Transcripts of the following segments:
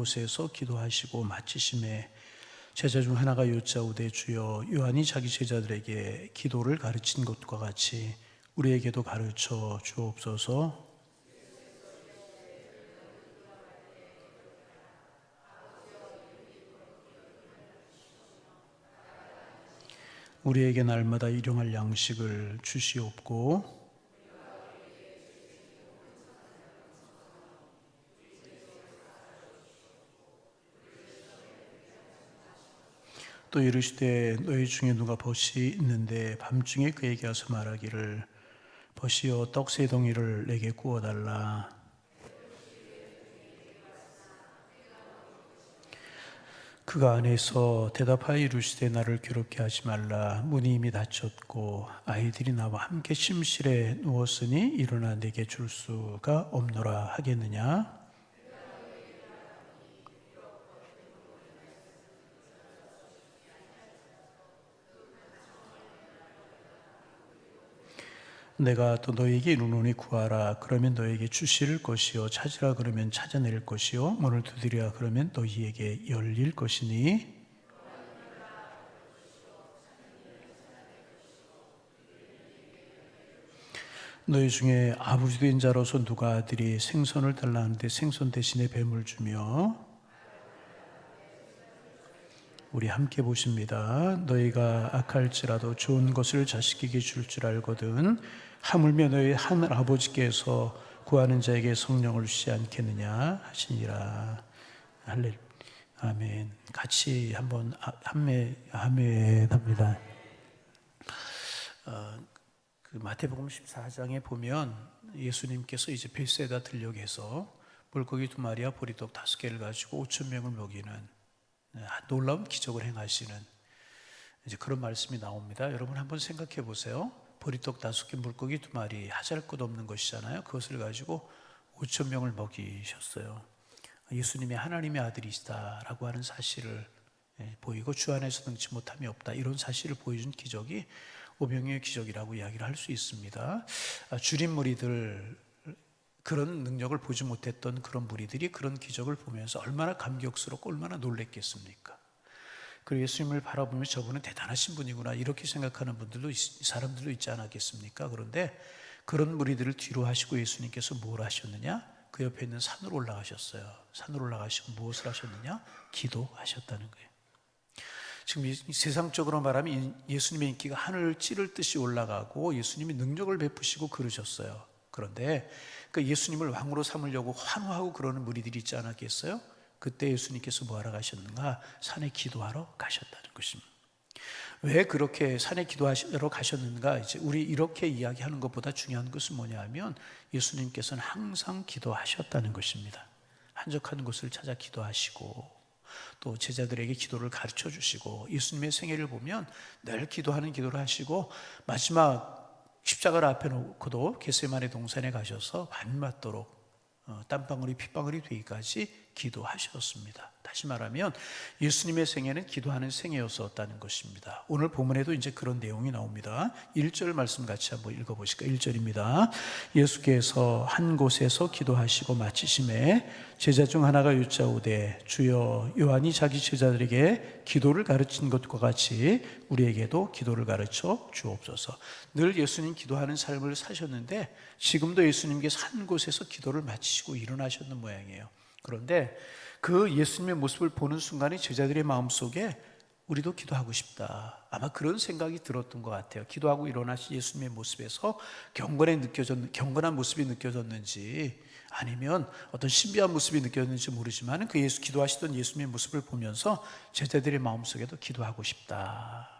곳에서 기도하시고 마치심에 제자 중 하나가 여짜오되 주여 요한이 자기 제자들에게 기도를 가르친 것과 같이 우리에게도 가르쳐 주옵소서. 우리에게 날마다 일용할 양식을 주시옵고 또 이르시되 너희 중에 누가 벗이 있는데 밤중에 그에게 와서 말하기를 벗이여 떡 세 덩이를 내게 구워달라. 그가 안에서 대답하여 이르시되 나를 괴롭게 하지 말라. 문이 이미 닫혔고 아이들이 나와 함께 침실에 누웠으니 일어나 내게 줄 수가 없노라 하겠느냐. 내가 또 너에게 이르노니 구하라 그러면 너에게 주실 것이요 찾으라 그러면 찾아낼 것이요 문을 두드리라 그러면 너희에게 열릴 것이니 너희 중에 아버지 된 자로서 누가 아들이 생선을 달라 하는데 생선 대신에 뱀을 주며 우리 함께 보십니다. 너희가 악할지라도 좋은 것을 자식에게 줄 줄 알거든 하물며 너희 하늘 아버지께서 구하는 자에게 성령을 주시지 않겠느냐 하시니라. 할렐루야. 아멘. 같이 한번 아멘 합니다. 그 마태복음 14장에 보면 예수님께서 이제 벳사이다 들녘에서 물고기 2마리와 보리떡 5개를 가지고 5천 명을 먹이는 놀라운 기적을 행하시는 이제 그런 말씀이 나옵니다. 여러분 한번 생각해 보세요. 보리떡 5개, 물고기 2마리, 하잘 것 없는 것이잖아요. 그것을 가지고 5천 명을 먹이셨어요. 예수님이 하나님의 아들이시다라고 하는 사실을 보이고 주 안에서 능치 못함이 없다 이런 사실을 보여준 기적이 오병이어의 기적이라고 이야기를 할 수 있습니다. 줄인 무리들 그런 능력을 보지 못했던 그런 무리들이 그런 기적을 보면서 얼마나 감격스럽고 얼마나 놀랬겠습니까? 그리고 예수님을 바라보며 저분은 대단하신 분이구나 이렇게 생각하는 분들도 사람들도 있지 않았겠습니까? 그런데 그런 무리들을 뒤로 하시고 예수님께서 뭘 하셨느냐? 그 옆에 있는 산으로 올라가셨어요. 산으로 올라가시고 무엇을 하셨느냐? 기도하셨다는 거예요. 지금 세상적으로 말하면 예수님의 인기가 하늘을 찌를 듯이 올라가고 예수님이 능력을 베푸시고 그러셨어요. 그런데 그 예수님을 왕으로 삼으려고 환호하고 그러는 무리들이 있지 않았겠어요? 그때 예수님께서 뭐하러 가셨는가? 산에 기도하러 가셨다는 것입니다. 왜 그렇게 산에 기도하러 가셨는가? 이제 우리 이렇게 이야기하는 것보다 중요한 것은 뭐냐 하면 예수님께서는 항상 기도하셨다는 것입니다. 한적한 곳을 찾아 기도하시고 또 제자들에게 기도를 가르쳐 주시고 예수님의 생애를 보면 늘 기도하는 기도를 하시고 마지막 십자가를 앞에 놓고도 겟세마네 동산에 가셔서 밤맞도록 땀방울이 핏방울이 되기까지 기도하셨습니다. 다시 말하면 예수님의 생애는 기도하는 생애였었다는 것입니다. 오늘 본문에도 이제 그런 내용이 나옵니다. 1절 말씀 같이 한번 읽어보실까요? 1절입니다. 예수께서 한 곳에서 기도하시고 마치심에 제자 중 하나가 여짜오되 주여 요한이 자기 제자들에게 기도를 가르친 것과 같이 우리에게도 기도를 가르쳐 주옵소서. 늘 예수님 기도하는 삶을 사셨는데 지금도 예수님께서 한 곳에서 기도를 마치시고 일어나셨는 모양이에요. 그런데 그 예수님의 모습을 보는 순간에 제자들의 마음속에 우리도 기도하고 싶다. 아마 그런 생각이 들었던 것 같아요. 기도하고 일어나신 예수님의 모습에서 경건한 모습이 느껴졌는지 아니면 어떤 신비한 모습이 느껴졌는지 모르지만 그 기도하시던 예수님의 모습을 보면서 제자들의 마음속에도 기도하고 싶다.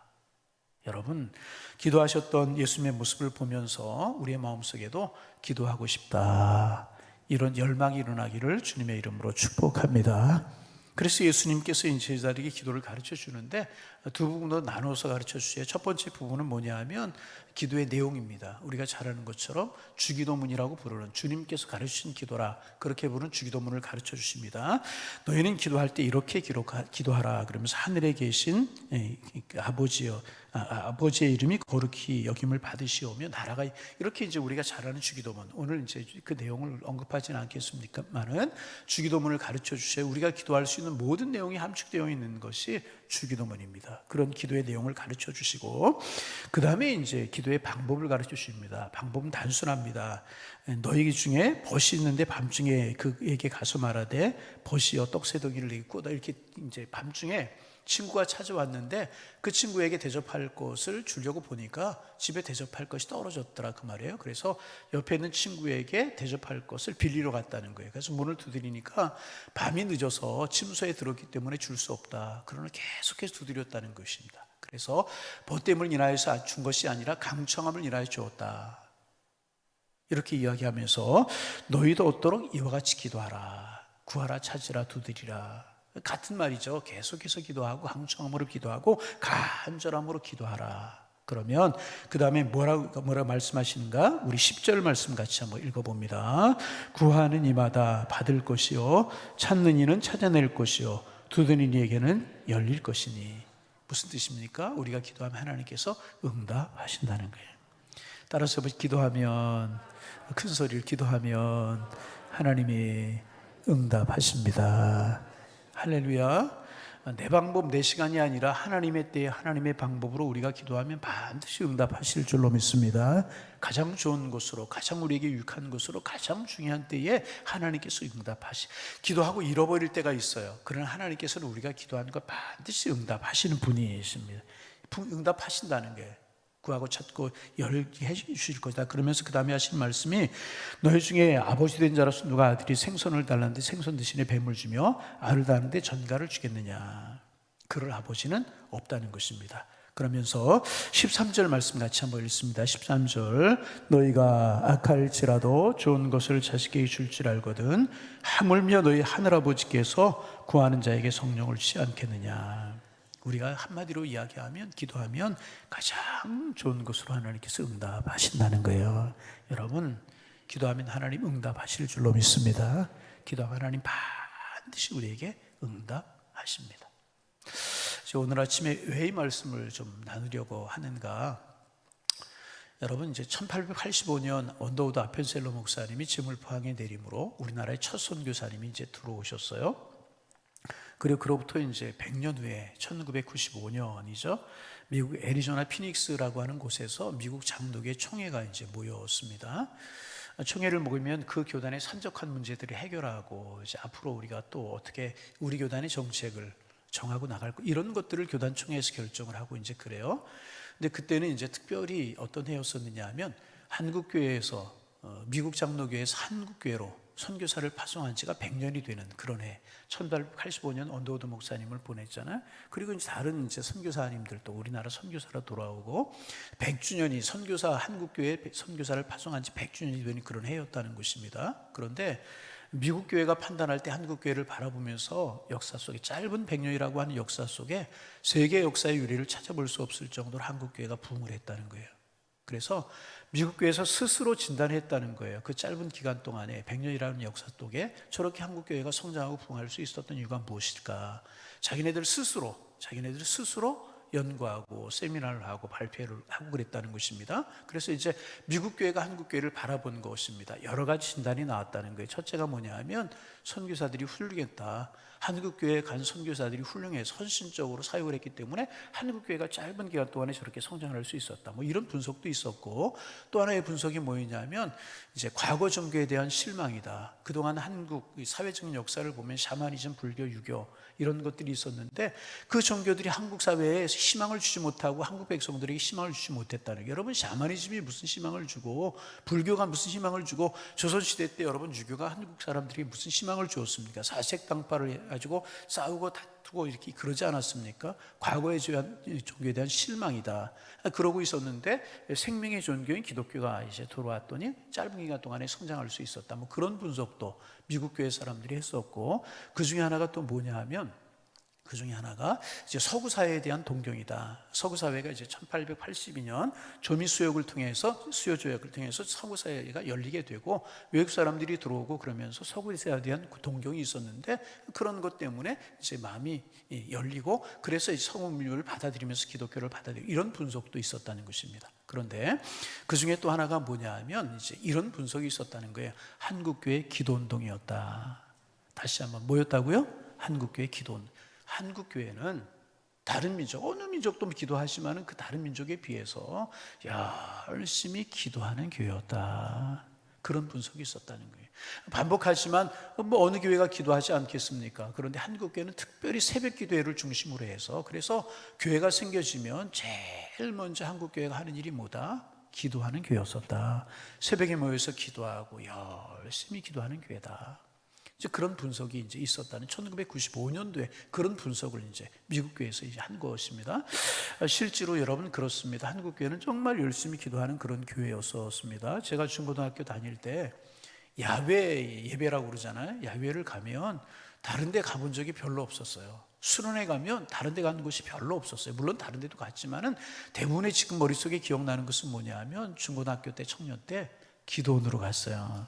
여러분, 기도하셨던 예수님의 모습을 보면서 우리의 마음속에도 기도하고 싶다. 이런 열망이 일어나기를 주님의 이름으로 축복합니다. 그래서 예수님께서 제자들에게 기도를 가르쳐 주는데 두 부분으로 나눠서 가르쳐 주세요. 첫 번째 부분은 뭐냐 하면 기도의 내용입니다. 우리가 잘 아는 것처럼 주기도문이라고 부르는, 주님께서 가르치신 기도라, 그렇게 부르는 주기도문을 가르쳐 주십니다. 너희는 기도할 때 이렇게 기도하라 그러면서 하늘에 계신 아버지여, 아버지의 이름이 거룩히 여김을 받으시오며 나라가, 이렇게 이제 우리가 잘 아는 주기도문, 오늘 이제 그 내용을 언급하지는 않겠습니까만은 주기도문을 가르쳐 주셔야 우리가 기도할 수 있는 모든 내용이 함축되어 있는 것이 주기도문입니다. 그런 기도의 내용을 가르쳐 주시고, 그 다음에 이제 기도의 방법을 가르쳐 주십니다. 방법은 단순합니다. 너희 중에 벗이 있는데 밤중에 그에게 가서 말하되 벗이여 떡새도기를 입고, 이렇게 이제 밤중에 친구가 찾아왔는데 그 친구에게 대접할 것을 주려고 보니까 집에 대접할 것이 떨어졌더라, 그 말이에요. 그래서 옆에 있는 친구에게 대접할 것을 빌리러 갔다는 거예요. 그래서 문을 두드리니까 밤이 늦어서 침소에 들었기 때문에 줄 수 없다, 그러나 계속해서 두드렸다는 것입니다. 그래서 벗됨을 인하여서 준 것이 아니라 강청함을 인하여 주었다, 이렇게 이야기하면서 너희도 얻도록 이와 같이 기도하라. 구하라, 찾으라, 두드리라. 같은 말이죠. 계속해서 기도하고 강청함으로 기도하고 간절함으로 기도하라. 그러면 그 다음에 뭐라 말씀하시는가? 우리 10절 말씀 같이 한번 읽어봅니다. 구하는 이마다 받을 것이요, 찾는 이는 찾아낼 것이요, 두드리는 이에게는 열릴 것이니. 무슨 뜻입니까? 우리가 기도하면 하나님께서 응답하신다는 거예요. 따라서 기도하면, 큰 소리를 기도하면 하나님이 응답하십니다. 할렐루야. 내 방법, 내 시간이 아니라 하나님의 때에 하나님의 방법으로 우리가 기도하면 반드시 응답하실 줄로 믿습니다. 가장 좋은 곳으로, 가장 우리에게 유익한 곳으로, 가장 중요한 때에 하나님께서 기도하고 잃어버릴 때가 있어요. 그러나 하나님께서는 우리가 기도하는 걸 반드시 응답하시는 분이십니다. 응답하신다는 게, 구하고 찾고 열게 해주실 것이다. 그러면서 그 다음에 하신 말씀이 너희 중에 아버지 된 자로서 누가 아들이 생선을 달라는데 생선 대신에 뱀을 주며 알을 다는데 전갈을 주겠느냐. 그럴 아버지는 없다는 것입니다. 그러면서 13절 말씀 같이 한번 읽습니다. 13절 너희가 악할지라도 좋은 것을 자식에게 줄 줄 알거든 하물며 너희 하늘아버지께서 구하는 자에게 성령을 주지 않겠느냐. 우리가 한마디로 이야기하면, 기도하면 가장 좋은 것으로 하나님께서 응답하신다는 거예요. 여러분, 기도하면 하나님 응답하실 줄로 믿습니다. 기도하면 하나님 반드시 우리에게 응답하십니다. 오늘 아침에 왜 이 말씀을 좀 나누려고 하는가? 여러분, 이제 1885년 언더우드 아펜셀러 목사님이 지물포항에 내림으로 우리나라의 첫 선교사님이 이제 들어오셨어요. 그리고 그로부터 이제 100년 후에 1995년이죠. 미국 애리조나 피닉스라고 하는 곳에서 미국 장로교의 총회가 이제 모였습니다. 총회를 모이면 그 교단의 산적한 문제들을 해결하고 이제 앞으로 우리가 또 어떻게 우리 교단의 정책을 정하고 나갈 거, 이런 것들을 교단 총회에서 결정을 하고 이제 그래요. 근데 그때는 이제 특별히 어떤 해였었느냐 하면 한국교회에서 미국 장로교회에서 한국교회로 선교사를 파송한 지가 100년이 되는 그런 해, 1885년 언더우드 목사님을 보냈잖아요. 그리고 이제 다른 이제 선교사님들도 우리나라 선교사로 돌아오고 100주년이 선교사, 한국교회 선교사를 파송한 지 100주년이 되는 그런 해였다는 것입니다. 그런데 미국 교회가 판단할 때 한국 교회를 바라보면서 역사 속에, 짧은 100년이라고 하는 역사 속에 세계 역사의 유래를 찾아볼 수 없을 정도로 한국 교회가 부흥을 했다는 거예요. 그래서 미국 교회에서 스스로 진단했다는 거예요. 그 짧은 기간 동안에 100년이라는 역사 속에 저렇게 한국 교회가 성장하고 부흥할 수 있었던 이유가 무엇일까? 자기네들 스스로 연구하고 세미나를 하고 발표를 하고 그랬다는 것입니다. 그래서 이제 미국 교회가 한국 교회를 바라본 것입니다. 여러 가지 진단이 나왔다는 거예요. 첫째가 뭐냐 하면 선교사들이 훌륭했다. 한국 교회에 간 선교사들이 훌륭해서 헌신적으로 사역을 했기 때문에 한국 교회가 짧은 기간 동안에 저렇게 성장할 수 있었다. 뭐 이런 분석도 있었고, 또 하나의 분석이 뭐였냐면 이제 과거 종교에 대한 실망이다. 그동안 한국 사회적 역사를 보면 샤머니즘, 불교, 유교 이런 것들이 있었는데 그 종교들이 한국 사회에 희망을 주지 못하고 한국 백성들에게 희망을 주지 못했다는 게, 여러분 샤머니즘이 무슨 희망을 주고 불교가 무슨 희망을 주고 조선시대 때 여러분 유교가 한국 사람들에게 무슨 희망을 주었습니까? 사색당파를 가지고 싸우고 다투고 이렇게 그러지 않았습니까? 과거의 종교에 대한 실망이다. 그러고 있었는데 생명의 종교인 기독교가 이제 들어왔더니 짧은 기간 동안에 성장할 수 있었다. 뭐 그런 분석도 미국 교회 사람들이 했었고, 그 중에 하나가 또 뭐냐 하면 그 중에 하나가 이제 서구 사회에 대한 동경이다. 서구 사회가 이제 1882년 조미 수역을 통해서 수요 조약을 통해서 서구 사회가 열리게 되고 외국 사람들이 들어오고 그러면서 서구 사회에 대한 동경이 있었는데 그런 것 때문에 이제 마음이 열리고 그래서 이제 서구 문율을 받아들이면서 기독교를 받아들이고 이런 분석도 있었다는 것입니다. 그런데 그 중에 또 하나가 뭐냐 하면 이제 이런 분석이 있었다는 거예요. 한국교회 기도운동이었다. 다시 한번 뭐였다고요? 한국교회 기도운동. 한국교회는 다른 민족, 어느 민족도 기도하지만 그 다른 민족에 비해서 열심히 기도하는 교회였다. 그런 분석이 있었다는 거예요. 반복하지만 어느 교회가 기도하지 않겠습니까? 그런데 한국교회는 특별히 새벽 기도회를 중심으로 해서 그래서 교회가 생겨지면 제일 먼저 한국교회가 하는 일이 뭐다? 기도하는 교회였었다. 새벽에 모여서 기도하고 열심히 기도하는 교회다. 이제 그런 분석이 이제 있었다는 1995년도에 그런 분석을 이제 미국 교회에서 이제 한 것입니다. 실제로 여러분 그렇습니다. 한국 교회는 정말 열심히 기도하는 그런 교회였었습니다. 제가 중고등학교 다닐 때 야외 예배라고 그러잖아요. 야외를 가면 다른 데 가본 적이 별로 없었어요. 수련회 가면 다른 데 가는 곳이 별로 없었어요. 물론 다른 데도 갔지만은 대부분의 지금 머릿속에 기억나는 것은 뭐냐 하면 중고등학교 때 청년 때 기도원으로 갔어요.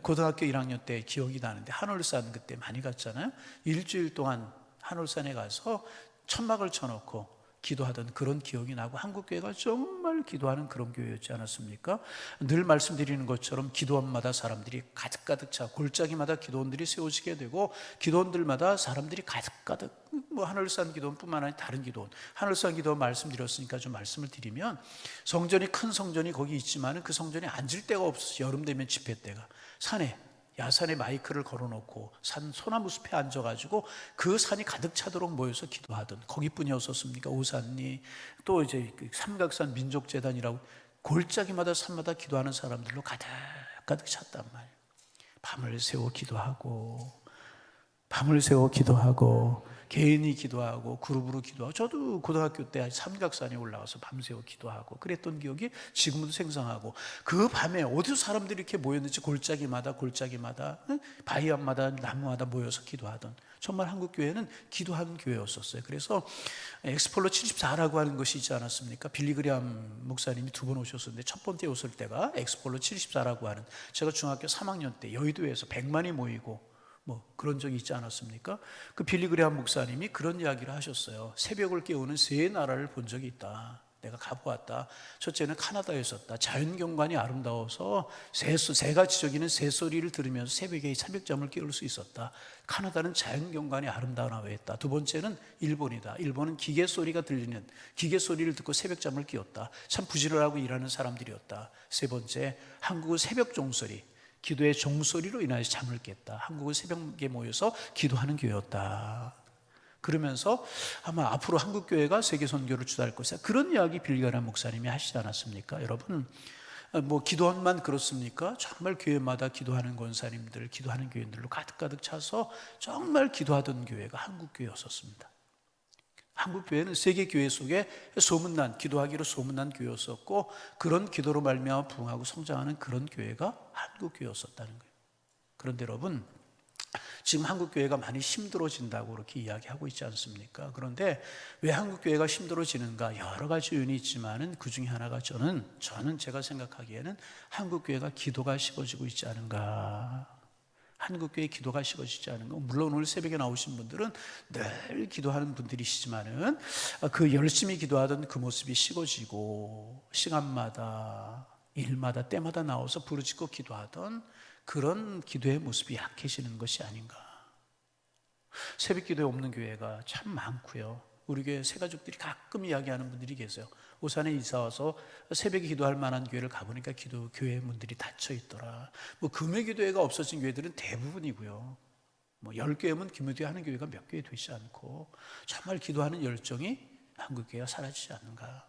고등학교 1학년 때 기억이 나는데 한월산 그때 많이 갔잖아요. 일주일 동안 한월산에 가서 천막을 쳐놓고 기도하던 그런 기억이 나고 한국교회가 정말 기도하는 그런 교회였지 않았습니까? 늘 말씀드리는 것처럼 기도원마다 사람들이 가득가득 차 골짜기마다 기도원들이 세워지게 되고 기도원들마다 사람들이 가득가득 한월산 기도원뿐만 아니라 다른 기도원 한월산 기도원 말씀드렸으니까 좀 말씀을 드리면 성전이 큰 성전이 거기 있지만 그 성전에 앉을 데가 없어서 여름 되면 집회 때가 산에 야산에 마이크를 걸어놓고 산 소나무 숲에 앉아가지고 그 산이 가득 차도록 모여서 기도하던 거기뿐이었었습니까? 오산리 또 이제 삼각산 민족재단이라고 골짜기마다 산마다 기도하는 사람들로 가득 찼단 말이에요. 밤을 새워 기도하고 개인이 기도하고 그룹으로 기도하고 저도 고등학교 때 삼각산에 올라가서 밤새워 기도하고 그랬던 기억이 지금도 생생하고 그 밤에 어디서 사람들이 이렇게 모였는지 골짜기마다 바위앞마다 나무마다 모여서 기도하던 정말 한국교회는 기도하는 교회였었어요. 그래서 엑스폴로 74라고 하는 것이 있지 않았습니까? 빌리그리암 목사님이 2번 오셨었는데 첫 번째 오실 때가 엑스폴로 74라고 하는 제가 중학교 3학년 때 여의도에서 100만이 모이고 그런 적이 있지 않았습니까? 그 빌리그레함 목사님이 그런 이야기를 하셨어요. 새벽을 깨우는 세 나라를 본 적이 있다. 내가 가보았다. 첫째는 카나다였었다. 자연경관이 아름다워서 새가 지저귀는 새소리를 들으면서 새벽에 새벽잠을 깨울 수 있었다. 카나다는 자연경관이 아름다우나 했다. 두 번째는 일본이다. 일본은 기계 소리가 들리는 기계 소리를 듣고 새벽잠을 깨웠다. 참 부지런하고 일하는 사람들이었다. 세 번째, 한국은 새벽 종소리 기도의 종소리로 인하여서 잠을 깼다. 한국은 새벽에 모여서 기도하는 교회였다. 그러면서 아마 앞으로 한국교회가 세계 선교를 주도할 것이다. 그런 이야기 빌리그레함 목사님이 하시지 않았습니까? 여러분 기도원만 그렇습니까? 정말 교회마다 기도하는 권사님들, 기도하는 교인들로 가득가득 차서 정말 기도하던 교회가 한국교회였었습니다. 한국교회는 세계교회 속에 소문난 기도하기로 소문난 교회였었고 그런 기도로 말미암아 부흥하고 성장하는 그런 교회가 한국교회였었다는 거예요. 그런데 여러분 지금 한국교회가 많이 힘들어진다고 그렇게 이야기하고 있지 않습니까? 그런데 왜 한국교회가 힘들어지는가? 여러 가지 요인이 있지만은 그 중에 하나가 저는 제가 생각하기에는 한국교회가 기도가 식어지고 있지 않은가? 한국교회 기도가 식어지지 않은 거. 물론 오늘 새벽에 나오신 분들은 늘 기도하는 분들이시지만은 그 열심히 기도하던 그 모습이 식어지고 시간마다 일마다 때마다 나와서 부르짖고 기도하던 그런 기도의 모습이 약해지는 것이 아닌가. 새벽 기도에 없는 교회가 참 많고요. 우리 교회 새가족들이 가끔 이야기하는 분들이 계세요. 오산에 이사 와서 새벽에 기도할 만한 교회를 가보니까 교회 문들이 닫혀 있더라. 금요 기도회가 없어진 교회들은 대부분이고요. 10교회면 금요기도 하는 교회가 몇 교회 되지 않고 정말 기도하는 열정이 한국교회가 사라지지 않는가.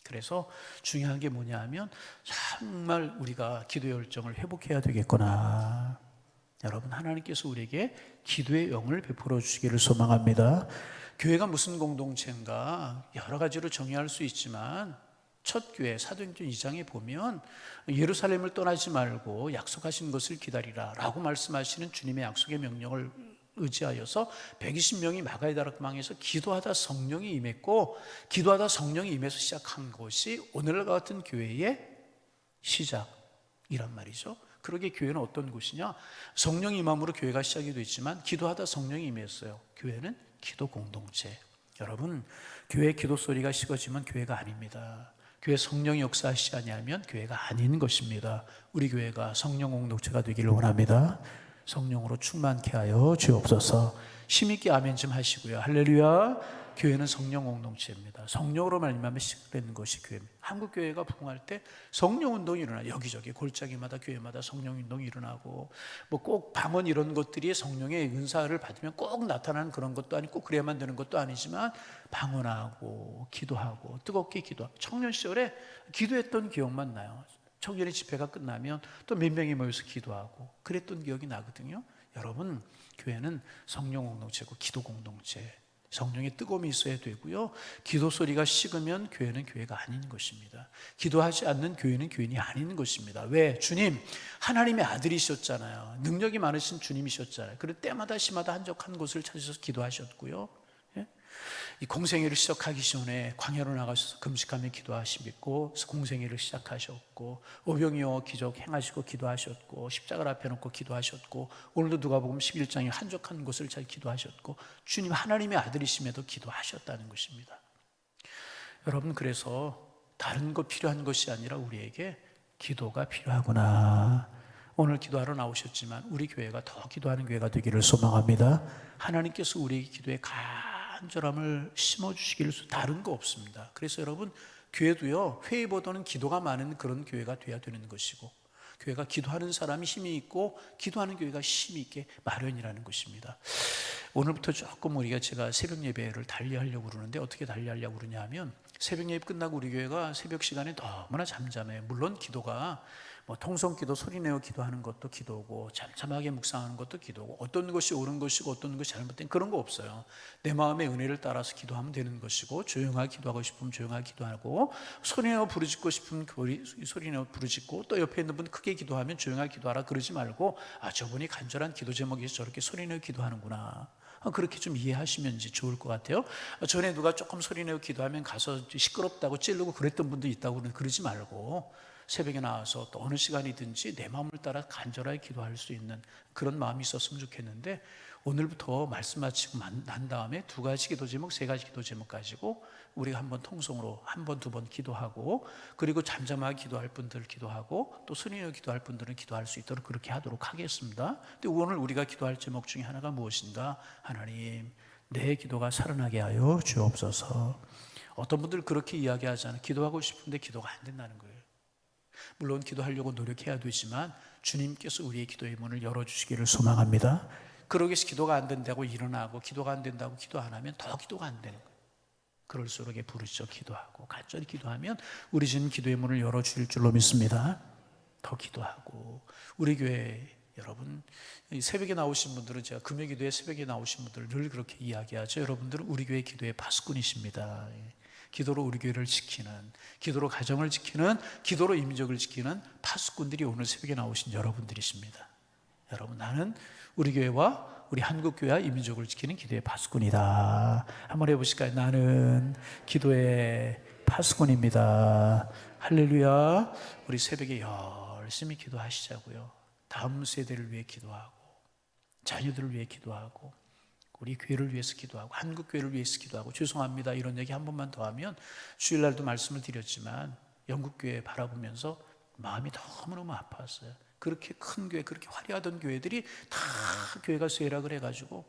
그래서 중요한 게 뭐냐 하면 정말 우리가 기도 열정을 회복해야 되겠구나. 여러분 하나님께서 우리에게 기도의 영을 베풀어 주시기를 소망합니다. 교회가 무슨 공동체인가 여러 가지로 정의할 수 있지만 첫 교회 사도행전 2장에 보면 예루살렘을 떠나지 말고 약속하신 것을 기다리라 라고 말씀하시는 주님의 약속의 명령을 의지하여서 120명이 마가다락방에서 기도하다 성령이 임했고, 기도하다 성령이 임해서 시작한 것이 오늘과 같은 교회의 시작이란 말이죠. 그러게 교회는 어떤 곳이냐? 성령이 임함으로 교회가 시작이 됐지만 기도하다 성령이 임했어요. 교회는 기도 공동체. 여러분, 교회 기도 소리가 식어지면 교회가 아닙니다. 교회 성령이 역사하시지 아니하면 교회가 아닌 것입니다. 우리 교회가 성령 공동체가 되기를 원합니다. 성령으로 충만케 하여 주옵소서. 힘있게 아멘 좀 하시고요. 할렐루야. 교회는 성령 공동체입니다. 성령으로 말미암아 시작되는 것이 교회입니다. 한국 교회가 부흥할 때 성령 운동이 일어나, 여기저기 골짜기마다 교회마다 성령 운동이 일어나고, 뭐 꼭 방언 이런 것들이 성령의 은사를 받으면 꼭 나타나는 그런 것도 아니고, 꼭 그래야만 되는 것도 아니지만 방언하고 기도하고 뜨겁게 기도하고, 청년 시절에 기도했던 기억만 나요. 청년의 집회가 끝나면 또 몇 명이 모여서 기도하고 그랬던 기억이 나거든요. 여러분, 교회는 성령 공동체고 기도 공동체, 성령의 뜨거움이 있어야 되고요. 기도 소리가 식으면 교회는 교회가 아닌 것입니다. 기도하지 않는 교회는 교인이 아닌 것입니다. 왜? 주님, 하나님의 아들이셨잖아요. 능력이 많으신 주님이셨잖아요. 그럴 때마다 시마다 한적한 곳을 찾으셔서 기도하셨고요. 이 공생애를 시작하기 전에 광야로 나가셔서 금식하며 기도하시고, 공생애를 시작하셨고, 오병이어 기적 행하시고 기도하셨고, 십자가를 앞에 놓고 기도하셨고, 오늘도 누가복음 11장에 한적한 곳을 잘 기도하셨고, 주님 하나님의 아들이심에도 기도하셨다는 것입니다. 여러분, 그래서 다른 것 필요한 것이 아니라 우리에게 기도가 필요하구나. 오늘 기도하러 나오셨지만 우리 교회가 더 기도하는 교회가 되기를 소망합니다. 하나님께서 우리의 기도에 간절함을 심어주시기를, 다른 거 없습니다. 그래서 여러분, 교회도요, 회의보다는 기도가 많은 그런 교회가 돼야 되는 것이고, 교회가 기도하는 사람이 힘이 있고 기도하는 교회가 힘이 있게 마련이라는 것입니다. 오늘부터 조금 제가 새벽 예배를 달리하려고 그러는데, 어떻게 달리하려고 그러냐 하면, 새벽 예배 끝나고 우리 교회가 새벽 시간에 너무나 잠잠해요. 물론 기도가 통성기도, 소리내어 기도하는 것도 기도고, 잠잠하게 묵상하는 것도 기도고, 어떤 것이 옳은 것이고 어떤 것이 잘못된 그런 거 없어요. 내 마음의 은혜를 따라서 기도하면 되는 것이고, 조용하게 기도하고 싶으면 조용하게 기도하고, 소리내어 부르짖고 싶으면 소리내어 부르짖고, 또 옆에 있는 분 크게 기도하면 조용하게 기도하라 그러지 말고, 저분이 간절한 기도 제목에서 저렇게 소리내어 기도하는구나, 그렇게 좀 이해하시면 이제 좋을 것 같아요. 전에 누가 조금 소리내어 기도하면 가서 시끄럽다고 찌르고 그랬던 분도 있다고 그러지 말고, 새벽에 나와서 또 어느 시간이든지 내 마음을 따라 간절하게 기도할 수 있는 그런 마음이 있었으면 좋겠는데, 오늘부터 말씀 마치고 난 다음에 2가지 기도 제목, 3가지 기도 제목 가지고 우리가 한번 통성으로 한 번, 2번 기도하고, 그리고 잠잠하게 기도할 분들 기도하고, 또 순위로 기도할 분들은 기도할 수 있도록 그렇게 하도록 하겠습니다. 근데 오늘 우리가 기도할 제목 중에 하나가 무엇인가? 하나님, 내 기도가 살아나게 하여 주옵소서. 어떤 분들 그렇게 이야기하잖아요. 기도하고 싶은데 기도가 안 된다는 거예요. 물론 기도하려고 노력해야 되지만 주님께서 우리의 기도의 문을 열어주시기를 소망합니다. 그러기 위해서 기도가 안 된다고 일어나고, 기도가 안 된다고 기도 안 하면 더 기도가 안 되는 거예요. 그럴수록 부르짖어 기도하고 간절히 기도하면 우리 주님 기도의 문을 열어주실 줄로 믿습니다. 더 기도하고, 우리 교회 여러분, 새벽에 나오신 분들은, 제가 금요 기도에 새벽에 나오신 분들을 늘 그렇게 이야기하죠. 여러분들은 우리 교회 기도의 파수꾼이십니다. 기도로 우리 교회를 지키는, 기도로 가정을 지키는, 기도로 이민족을 지키는 파수꾼들이 오늘 새벽에 나오신 여러분들이십니다. 여러분, 나는 우리 교회와 우리 한국교회와 이민족을 지키는 기도의 파수꾼이다. 한번 해보실까요? 나는 기도의 파수꾼입니다. 할렐루야. 우리 새벽에 열심히 기도하시자고요. 다음 세대를 위해 기도하고, 자녀들을 위해 기도하고, 우리 교회를 위해서 기도하고, 한국 교회를 위해서 기도하고. 죄송합니다, 이런 얘기 한 번만 더 하면, 주일날도 말씀을 드렸지만 영국 교회 바라보면서 마음이 너무너무 아팠어요. 그렇게 큰 교회, 그렇게 화려하던 교회들이 다 교회가 쇠락을 해가지고,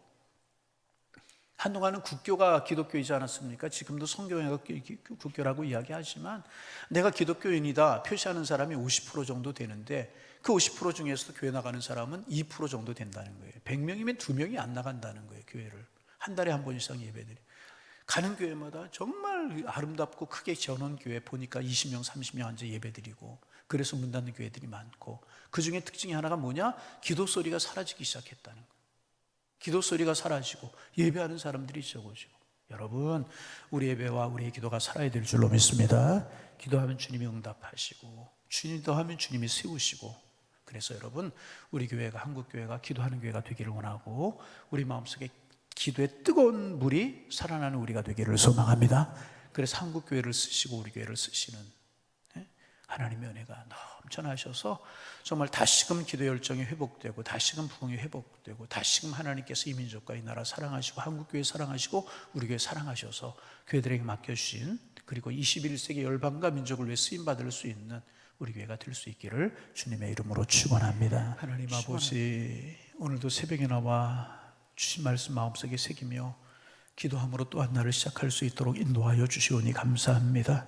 한동안은 국교가 기독교이지 않았습니까? 지금도 성교회가 국교라고 이야기하지만, 내가 기독교인이다 표시하는 사람이 50% 정도 되는데, 그 50% 중에서도 교회 나가는 사람은 2% 정도 된다는 거예요. 100명이면 2명이 안 나간다는 거예요. 교회를 한 달에 한 번 이상 예배드리. 가는 교회마다 정말 아름답고 크게 지어놓은 교회 보니까 20명, 30명 앉아 예배드리고, 그래서 문 닫는 교회들이 많고, 그 중에 특징이 하나가 뭐냐? 기도 소리가 사라지기 시작했다는 거예요. 기도 소리가 사라지고 예배하는 사람들이 적어지고. 여러분, 우리 예배와 우리의 기도가 살아야 될 줄로 믿습니다. 기도하면 주님이 응답하시고, 기도하면 주님이 세우시고, 그래서 여러분, 우리 교회가, 한국교회가 기도하는 교회가 되기를 원하고, 우리 마음속에 기도의 뜨거운 물이 살아나는 우리가 되기를 소망합니다. 그래서 한국교회를 쓰시고 우리 교회를 쓰시는 하나님의 은혜가 넘쳐나셔서 정말 다시금 기도 열정이 회복되고, 다시금 부흥이 회복되고, 다시금 하나님께서 이 민족과 이 나라 사랑하시고, 한국교회 사랑하시고, 우리 교회 사랑하셔서 교회들에게 맡겨주신, 그리고 21세기 열방과 민족을 위해 쓰임받을 수 있는 우리 교회가 될 수 있기를 주님의 이름으로 축원합니다. 하나님 아버지, 오늘도 새벽에 나와 주신 말씀 마음속에 새기며 기도함으로 또 한 날을 시작할 수 있도록 인도하여 주시오니 감사합니다.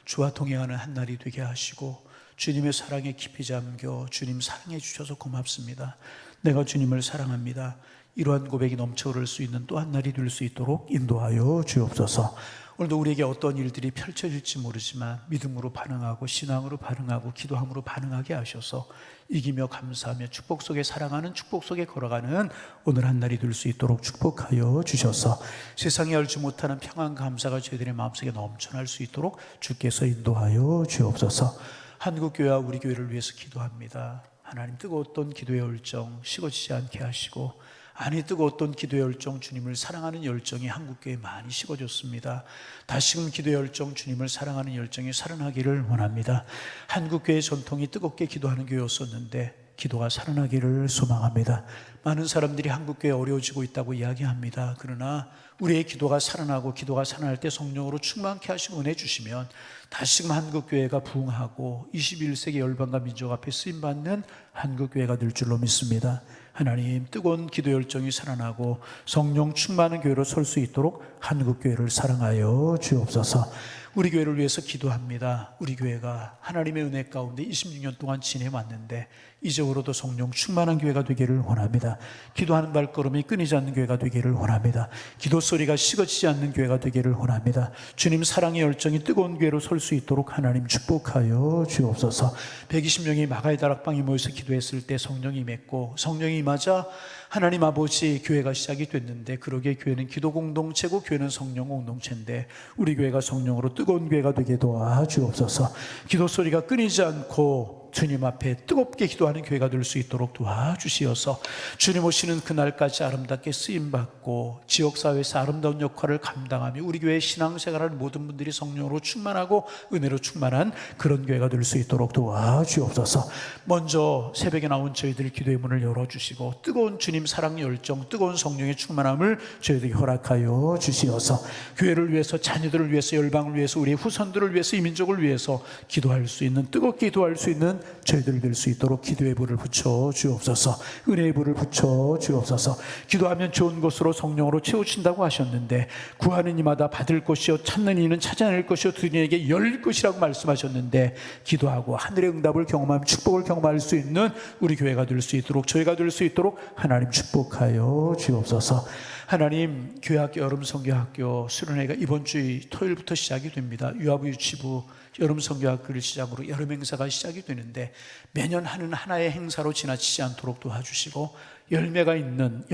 주와 동행하는 한 날이 되게 하시고, 주님의 사랑에 깊이 잠겨 주님 사랑해 주셔서 고맙습니다. 내가 주님을 사랑합니다. 이러한 고백이 넘쳐흐를 수 있는 또 한 날이 될 수 있도록 인도하여 주옵소서. 오늘도 우리에게 어떤 일들이 펼쳐질지 모르지만 믿음으로 반응하고, 신앙으로 반응하고, 기도함으로 반응하게 하셔서 이기며 감사하며 축복 속에 살아가는, 축복 속에 걸어가는 오늘 한 날이 될 수 있도록 축복하여 주셔서 세상에 알지 못하는 평안 감사가 저희들의 마음속에 넘쳐날 수 있도록 주께서 인도하여 주옵소서. 한국교회와 우리 교회를 위해서 기도합니다. 하나님, 뜨거웠던 기도의 열정 식어지지 않게 하시고, 아니 뜨거웠던 기도의 열정, 주님을 사랑하는 열정이 한국교회에 많이 식어졌습니다. 다시금 기도의 열정, 주님을 사랑하는 열정이 살아나기를 원합니다. 한국교회의 전통이 뜨겁게 기도하는 교회였었는데 기도가 살아나기를 소망합니다. 많은 사람들이 한국교회 어려워지고 있다고 이야기합니다. 그러나 우리의 기도가 살아나고, 기도가 살아날 때 성령으로 충만케 하시고 은혜 주시면 다시금 한국교회가 부흥하고 21세기 열방과 민족 앞에 쓰임받는 한국교회가 될 줄로 믿습니다. 하나님, 뜨거운 기도 열정이 살아나고 성령 충만한 교회로 설 수 있도록 한국교회를 사랑하여 주옵소서. 우리 교회를 위해서 기도합니다. 우리 교회가 하나님의 은혜 가운데 26년 동안 지내왔는데 이제로도 성령 충만한 교회가 되기를 원합니다. 기도하는 발걸음이 끊이지 않는 교회가 되기를 원합니다. 기도 소리가 식어지지 않는 교회가 되기를 원합니다. 주님 사랑의 열정이 뜨거운 교회로 설 수 있도록 하나님 축복하여 주옵소서. 120명이 마가의 다락방에 모여서 기도했을 때 성령이 임했고, 성령이 임하자 하나님 아버지 교회가 시작이 됐는데, 그러기에 교회는 기도 공동체고 교회는 성령 공동체인데 우리 교회가 성령으로 뜨거운 교회가 되게 도와주옵소서. 기도 소리가 끊이지 않고 주님 앞에 뜨겁게 기도하는 교회가 될 수 있도록 도와주시어서 주님 오시는 그날까지 아름답게 쓰임받고 지역사회에서 아름다운 역할을 감당하며 우리 교회의 신앙생활하는 모든 분들이 성령으로 충만하고 은혜로 충만한 그런 교회가 될 수 있도록 도와주옵소서. 먼저 새벽에 나온 저희들 기도의 문을 열어주시고 뜨거운 주님 사랑 열정, 뜨거운 성령의 충만함을 저희들에게 허락하여 주시어서 교회를 위해서, 자녀들을 위해서, 열방을 위해서, 우리의 후손들을 위해서, 이 민족을 위해서 기도할 수 있는, 뜨겁게 기도할 수 있는 저희들이 될 수 있도록 기도의 불을 붙여 주옵소서. 은혜의 불을 붙여 주옵소서. 기도하면 좋은 것으로 성령으로 채우신다고 하셨는데 구하는 이마다 받을 것이요 찾는 이는 찾아낼 것이요 두드리는 이에게 열릴 것이라고 말씀하셨는데, 기도하고 하늘의 응답을 경험하며 축복을 경험할 수 있는 우리 교회가 될 수 있도록, 저희가 될 수 있도록 하나님 축복하여 주옵소서. 하나님, 교회학교 여름성교학교 수련회가 이번 주 토요일부터 시작이 됩니다. 유아부 유치부 여름성교학교를 시작으로 여름 행사가 시작이 되는데 매년 하는 하나의 행사로 지나치지 않도록 도와주시고 열매가 있는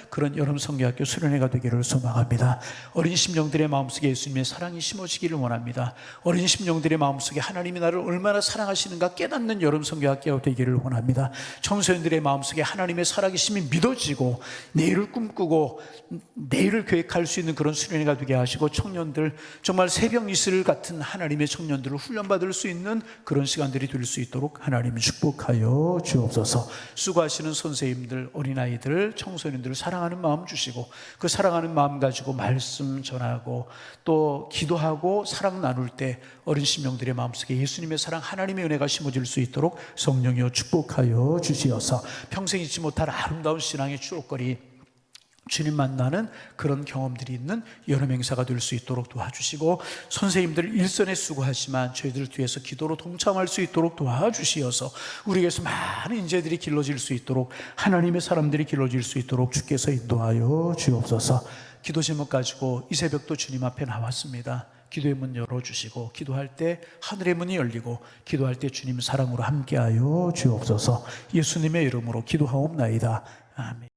그런 여름성교학교 수련회가 되기를 소망합니다. 어린 심령들의 마음속에 예수님의 사랑이 심어지기를 원합니다. 어린 심령들의 마음속에 하나님이 나를 얼마나 사랑하시는가 깨닫는 여름성교학교가 되기를 원합니다. 청소년들의 마음속에 하나님의 살아계심이 믿어지고 내일을 꿈꾸고 내일을 계획할 수 있는 그런 수련회가 되게 하시고, 청년들 정말 새벽 이슬 같은 하나님의 청년들을 훈련받을 수 있는 그런 시간들이 될 수 있도록 하나님 축복하여 주옵소서. 수고하시는 선생님들, 어린아이들, 청소년들을 사랑하는 마음 주시고 그 사랑하는 마음 가지고 말씀 전하고 또 기도하고 사랑 나눌 때 어린 심령들의 마음속에 예수님의 사랑, 하나님의 은혜가 심어질 수 있도록 성령이여 축복하여 주시어서 평생 잊지 못할 아름다운 신앙의 추억거리, 주님 만나는 그런 경험들이 있는 여름 행사가 될 수 있도록 도와주시고, 선생님들 일선에 수고하지만 저희들 뒤에서 기도로 동참할 수 있도록 도와주시어서 우리에게서 많은 인재들이 길러질 수 있도록, 하나님의 사람들이 길러질 수 있도록 주께서 인도하여 주옵소서. 기도 제목 가지고 이 새벽도 주님 앞에 나왔습니다. 기도의 문 열어주시고 기도할 때 하늘의 문이 열리고 기도할 때 주님 사랑으로 함께하여 주옵소서. 예수님의 이름으로 기도하옵나이다. 아멘.